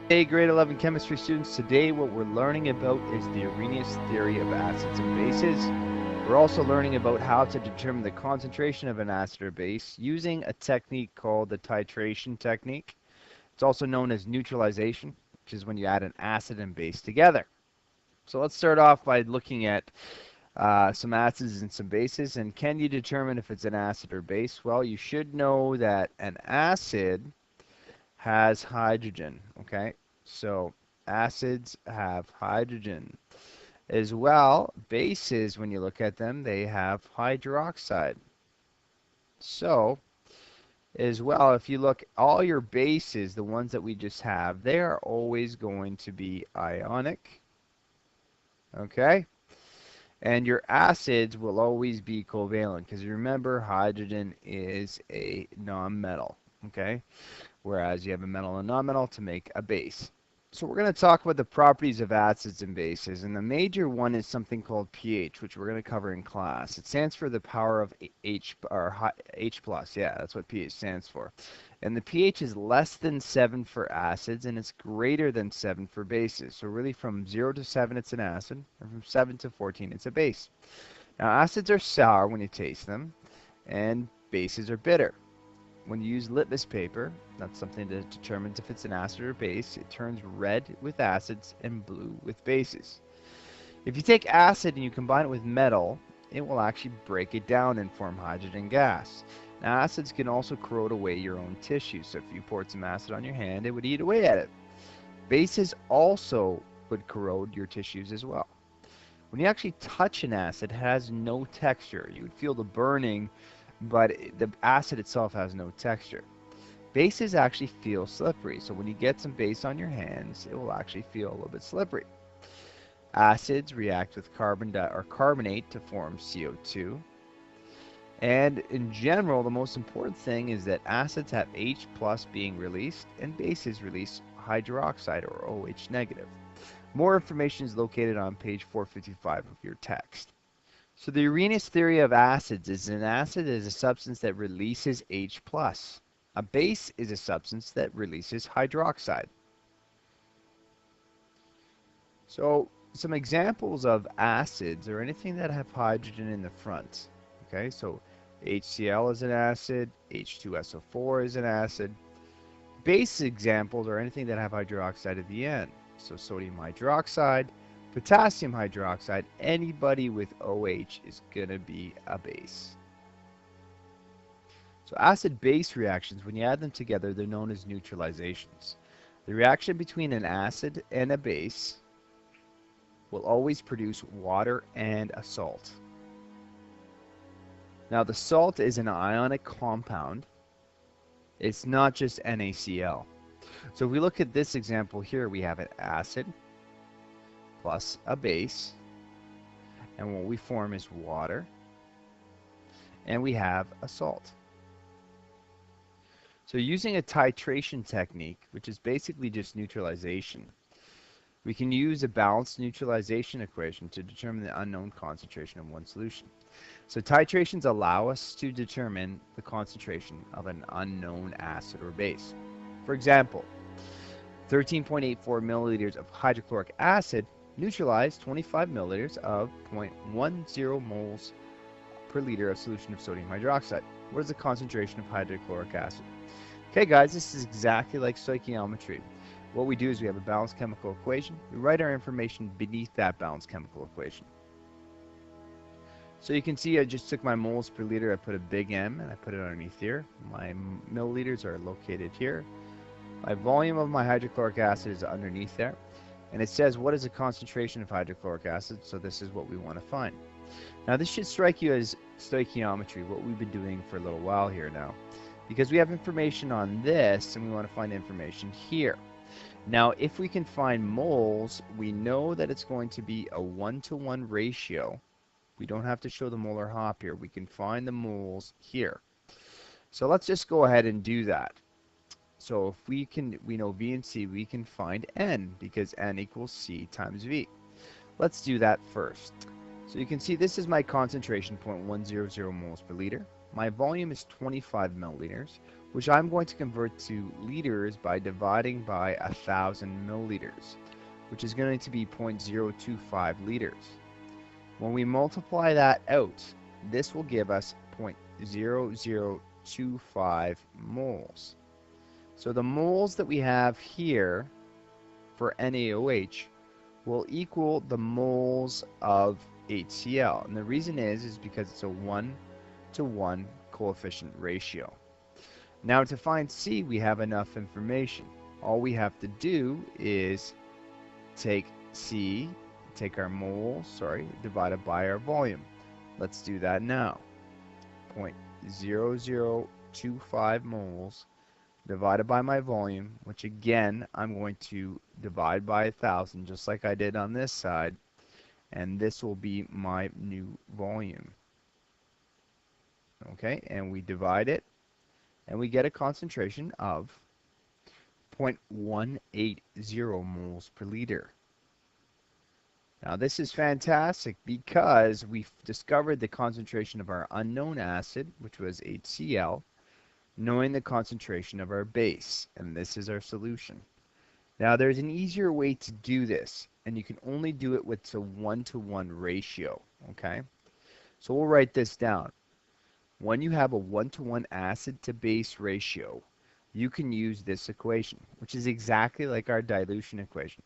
Hey, grade 11 chemistry students. Today what we're learning about is the Arrhenius theory of acids and bases. We're also learning about how to determine the concentration of an acid or base using a technique called the titration technique. It's also known as neutralization, which is when you add an acid and base together. So let's start off by looking at some acids and some bases. And can you determine if it's an acid or base? Well, you should know that an acid has hydrogen, okay? So acids have hydrogen. As well, bases, when you look at them, they have hydroxide. So, as well, if you look, all your bases, the ones that we just have, they are always going to be ionic, okay? And your acids will always be covalent, because remember, hydrogen is a nonmetal, okay? Whereas you have a metal and nonmetal to make a base. So we're going to talk about the properties of acids and bases, and the major one is something called pH, which we're going to cover in class. It stands for the power of H, or H plus. Yeah, that's what pH stands for. And the pH is less than 7 for acids, and it's greater than 7 for bases. So really from 0 to 7 it's an acid, and from 7 to 14 it's a base. Now acids are sour when you taste them, and bases are bitter. When you use litmus paper, that's something that determines if it's an acid or base. It turns red with acids and blue with bases. If you take acid and you combine it with metal, it will actually break it down and form hydrogen gas. Now, acids can also corrode away your own tissue. So if you poured some acid on your hand, it would eat away at it. Bases also would corrode your tissues as well. When you actually touch an acid, it has no texture. You would feel the burning, but the acid itself has no texture. Bases actually feel slippery, so when you get some base on your hands, it will actually feel a little bit slippery. Acids react with carbonate to form CO2. And in general, the most important thing is that acids have H plus being released, and bases release hydroxide or OH negative. More information is located on page 455 of your text. So the Arrhenius theory of acids is an acid is a substance that releases H+. A base is a substance that releases hydroxide. So some examples of acids are anything that have hydrogen in the front. Okay, so HCl is an acid, H2SO4 is an acid. Base examples are anything that have hydroxide at the end. So sodium hydroxide, potassium hydroxide, anybody with OH is going to be a base. So acid-base reactions, when you add them together, they're known as neutralizations. The reaction between an acid and a base will always produce water and a salt. Now the salt is an ionic compound. It's not just NaCl. So if we look at this example here, we have an acid plus a base, and what we form is water, and we have a salt. So using a titration technique, which is basically just neutralization, we can use a balanced neutralization equation to determine the unknown concentration of one solution. So titrations allow us to determine the concentration of an unknown acid or base. For example, 13.84 milliliters of hydrochloric acid neutralize 25 milliliters of 0.10 moles per liter of solution of sodium hydroxide. What is the concentration of hydrochloric acid? Okay guys, this is exactly like stoichiometry. What we do is we have a balanced chemical equation. We write our information beneath that balanced chemical equation. So you can see I just took my moles per liter, I put a big M and I put it underneath here. My milliliters are located here. My volume of my hydrochloric acid is underneath there. And it says what is the concentration of hydrochloric acid, so this is what we want to find. Now this should strike you as stoichiometry, what we've been doing for a little while here now. Because we have information on this and we want to find information here. Now if we can find moles, we know that it's going to be a 1-to-1 ratio. We don't have to show the molar hop here. We can find the moles here. So let's just go ahead and do that. So if we know V and C, we can find N because N equals C times V. Let's do that first. So you can see this is my concentration, 0.100 moles per liter. my volume is 25 milliliters, which I'm going to convert to liters by dividing by 1,000 milliliters, which is going to be 0.025 liters. When we multiply that out, this will give us 0.0025 moles. So the moles that we have here for NaOH will equal the moles of HCl. And the reason is because it's a 1-to-1 coefficient ratio. Now to find C, we have enough information. All we have to do is take C, take our moles, divided by our volume. Let's do that now. 0.0025 moles divided by my volume, which again, I'm going to divide by 1,000, just like I did on this side, and this will be my new volume. Okay, and we divide it, and we get a concentration of 0.180 moles per liter. Now this is fantastic because we've discovered the concentration of our unknown acid, which was HCl, knowing the concentration of our base, and this is our solution. Now there's an easier way to do this, and you can only do it with a 1-to-1 ratio, okay? So we'll write this down. When you have a 1-to-1 acid to base ratio, you can use this equation, which is exactly like our dilution equation.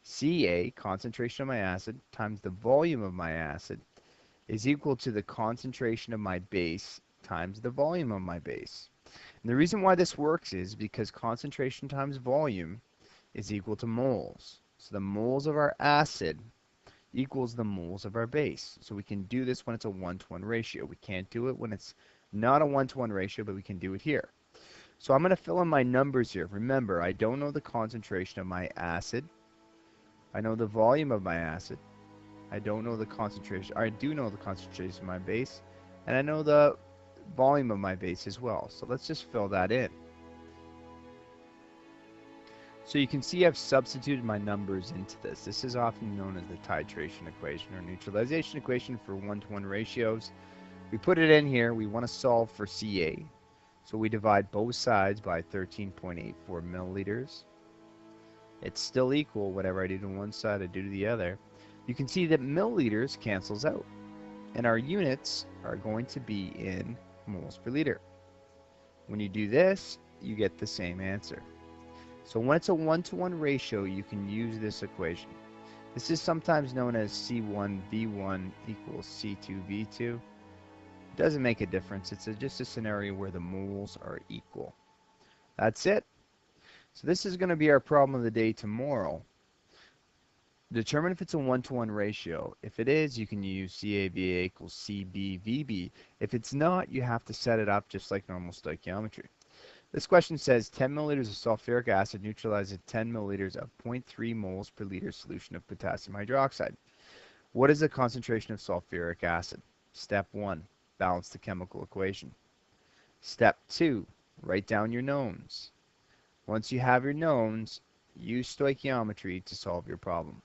Ca, concentration of my acid, times the volume of my acid, is equal to the concentration of my base times the volume of my base. And the reason why this works is because concentration times volume is equal to moles. So the moles of our acid equals the moles of our base. So we can do this when it's a 1-to-1 ratio. We can't do it when it's not a 1-to-1 ratio, but we can do it here. So I'm going to fill in my numbers here. Remember, I don't know the concentration of my acid. I know the volume of my acid. I don't know the concentration, or I do know the concentration of my base, and I know the volume of my base as well. So let's just fill that in. So you can see I've substituted my numbers into this. This is often known as the titration equation or neutralization equation for 1-to-1 ratios. We put it in here. We want to solve for Ca. So we divide both sides by 13.84 milliliters. It's still equal. Whatever I do to one side, I do to the other. You can see that milliliters cancels out. And our units are going to be in moles per liter. When you do this, you get the same answer. So when it's a 1-to-1 ratio, you can use this equation. This is sometimes known as C1V1 equals C2V2. It doesn't make a difference. It's just a scenario where the moles are equal. That's it. So this is going to be our problem of the day tomorrow. Determine if it's a 1-to-1 ratio. If it is, you can use CAVA equals CBVB. If it's not, you have to set it up just like normal stoichiometry. This question says 10 milliliters of sulfuric acid neutralizes 10 milliliters of 0.3 moles per liter solution of potassium hydroxide. What is the concentration of sulfuric acid? Step 1, balance the chemical equation. Step 2, write down your knowns. Once you have your knowns, use stoichiometry to solve your problem.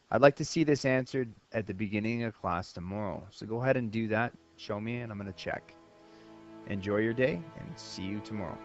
I'd like to see this answered at the beginning of class tomorrow. So go ahead and do that. Show me and I'm going to check. Enjoy your day and see you tomorrow.